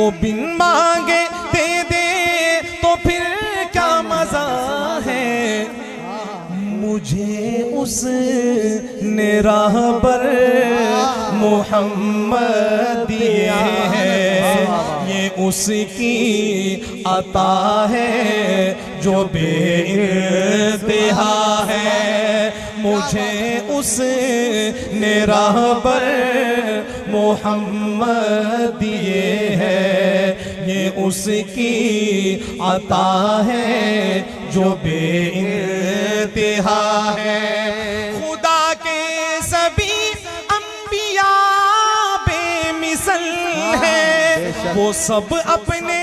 وہ بن مانگے دے دے تو پھر کیا مزہ ہے، مجھے اس نے راہبر محمد دیے ہیں، یہ اس کی عطا ہے جو بے انتہا ہے، مجھے اس نے راہبر محمد دیے ہیں، یہ اس کی عطا ہے جو بے انتہا ہے۔ خدا کے سبھی انبیاء بے مثل ہیں، وہ سب اپنے